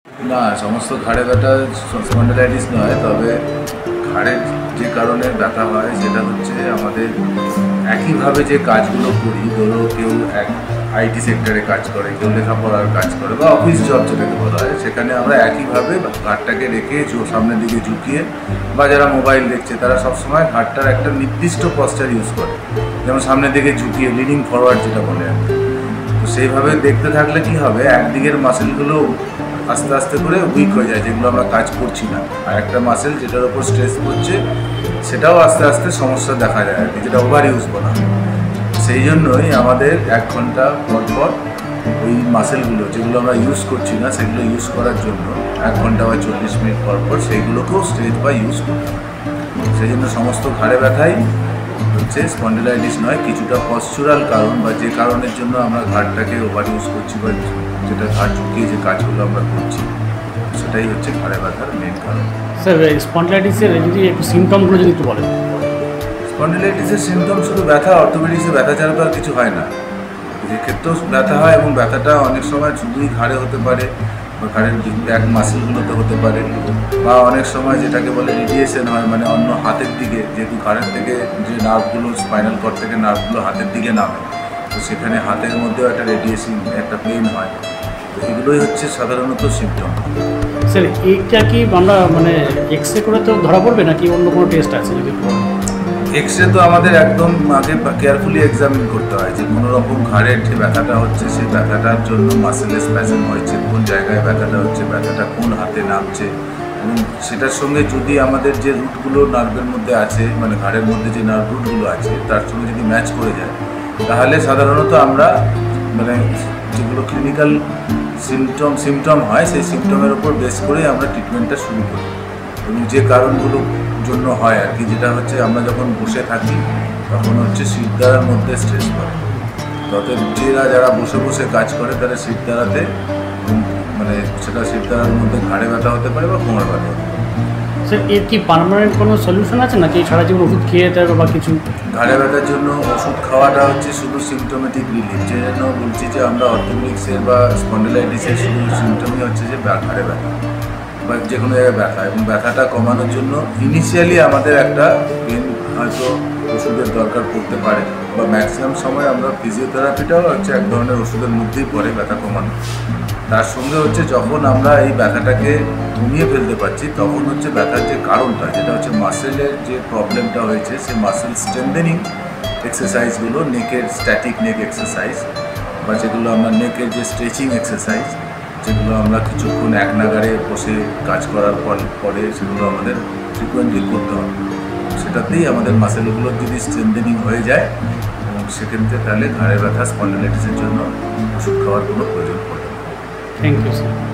না, সমস্ত ঘাড়ে ব্যথা স্পন্ডিলাইটিস নয়, তবে ঘাড়ের যে কারণে ব্যথা হয় সেটা হচ্ছে আমাদের একইভাবে যে কাজগুলো করি, ধরো কেউ আইটি সেক্টরে কাজ করে, কেউ লেখাপড়ার কাজ করে বা অফিস জব যেটাকে বলা হয়, সেখানে আমরা একইভাবে ঘাড়টাকে রেখে সামনের দিকে ঝুঁকিয়ে, বা যারা মোবাইল দেখছে তারা সবসময় ঘাড়টার একটা নির্দিষ্ট পশ্চার ইউজ করে, যেমন সামনের দিকে ঝুঁকিয়ে লিনিং ফরওয়ার্ড যেটা বলে আর কি। তো সেইভাবে দেখতে থাকলে কি হবে, একদিকের মাসেলগুলো আস্তে আস্তে করে উইক হয়ে যায়, যেগুলো আমরা কাজ করছি না, আর একটা মাসেল যেটার উপর স্ট্রেস পড়ছে সেটাও আস্তে আস্তে সমস্যা দেখা যায় আর কি, যেটা ওভার ইউজ বলা। সেই জন্যই আমাদের 1 ঘন্টা পর পর ওই মাসেলগুলো যেগুলো আমরা ইউজ করছি না সেগুলো ইউজ করার জন্য 1 ঘন্টা বা 40 মিনিট পর পর সেইগুলোকেও স্ট্রেচ বা ইউজ করতে হবে। সেই জন্য সমস্ত ঘাড়ে ব্যথাই হচ্ছে স্পন্ডিলাইটিস নয়, কিছুটা পশ্চুরাল কারণ বা যে কারণের জন্য আমরা ঘাড়টাকে ওভার ইউজ করছি বা যেটা ঘাড় ঝুঁকিয়ে যে কাজগুলো আমরা করছি সেটাই হচ্ছে ঘাড়ে ব্যথার মেন কারণ। স্যার, স্পন্ডিলাইটিসের যদি একটু সিমটমগুলো যদি একটু বলেন। স্পন্ডিলাইটিসের সিমটম শুধু ব্যথা, অর্থোপেডিক্সে ব্যথা ছাড়া তো আর কিছু হয় না। এক্ষেত্রেও ব্যথা হয় এবং ব্যথাটা অনেক সময় শুধুই ঘাড়ে হতে পারে বা ঘাড়ের ব্যাক মাসেলগুলোতে হতে পারে, বা অনেক সময় যেটাকে বলে রেডিয়েশন হয়, মানে অন্য হাতের দিকে, যেহেতু ঘাড়ের থেকে যে নার্ভগুলো স্পাইনাল কর্ড থেকে নার্ভগুলো হাতের দিকে নামে, তো সেখানে হাতের মধ্যেও একটা রেডিয়েশন, একটা পেইন হয়। তো এগুলোই হচ্ছে সাধারণত সিমটম। স্যার, এইটা কি আমরা মানে এক্সরে করে তো ধরা পড়বে নাকি অন্য কোনো টেস্ট আছে যদি একটু বলেন? এক্সরে তো আমাদের একদম আগে কেয়ারফুলি এক্সামিন করতে হয় যে কোনো রকম ঘাড়ের যে ব্যথাটা হচ্ছে সেই ব্যথাটার জন্য মাসেলের স্প্যাজম হয়েছে, কোন জায়গায় ব্যথাটা হচ্ছে, ব্যথাটা কোন হাতে নামছে, এবং সেটার সঙ্গে যদি আমাদের যে রুটগুলো নার্ভের মধ্যে আছে, মানে ঘাড়ের মধ্যে যে নার্ভ রুটগুলো আছে তার সঙ্গে যদি ম্যাচ করে যায়, তাহলে সাধারণত আমরা মানে যেগুলো ক্লিনিক্যাল সিমটম হয় সেই সিমটমের উপর বেস করে আমরা ট্রিটমেন্টটা শুরু করি। এবং যে কারণগুলোর জন্য হয় আর কি, যেটা হচ্ছে আমরা যখন বসে থাকি তখন হচ্ছে শিরদাঁড়ার মধ্যে স্ট্রেস পড়ে, তবে যারা বসে বসে কাজ করে তারা শিরদাঁড়াতে, মানে সেটা শিরদাঁড়ার মধ্যে ঘাড়ে ব্যথা হতে পারে বা কোমর ব্যথা হতে পারে। স্যার, এর কি পার্মানেন্ট কোনো সলিউশন আছে নাকি সারা জীবন ওষুধ খেয়ে যেতে হবে বা কিছু? ঘাড়ে ব্যথার জন্য ওষুধ খাওয়াটা হচ্ছে শুধু সিমটোমেটিক রিলিফ, যে জন্য বলছি যে আমরা অর্থোপেডিক্সের বা স্পন্ডিলাইটিসের শুধু সিমটমই হচ্ছে যে ঘাড়ে ব্যথা বা যে কোনো জায়গায় ব্যথা, এবং ব্যথাটা কমানোর জন্য ইনিশিয়ালি আমাদের একটা পেন হয়তো ওষুধের দরকার পড়তে পারে, বা ম্যাক্সিমাম সময় আমরা ফিজিওথেরাপিটাও হচ্ছে এক ধরনের ওষুধের মধ্যেই পড়ে ব্যথা কমানো। তার সঙ্গে হচ্ছে যখন আমরা এই ব্যথাটাকে কমিয়ে ফেলতে পারছি তখন হচ্ছে ব্যথার যে কারণটা, যেটা হচ্ছে মাসেলের যে প্রবলেমটা হয়েছে, সেই মাসেল স্ট্রেংথেনিং এক্সারসাইজগুলো, নেকের স্ট্যাটিক নেক এক্সারসাইজ, বা যেগুলো আমরা নেকের যে স্ট্রেচিং এক্সারসাইজ, যেগুলো আমরা কিছুক্ষণ এক নাগারে বসে কাজ করার পরে সেগুলো আমাদের ফ্রিকোয়েন্টলি করতে হবে। সেটাতেই আমাদের মাসেলগুলোর যদি স্ট্রেংথেনিং হয়ে যায়, এবং সেক্ষেত্রে তাহলে ঘাড়ে ব্যথা স্পন্ডিলাইটিসের জন্য ওষুধ খাওয়ার কোনো প্রয়োজন পড়ে না। Thank you sir.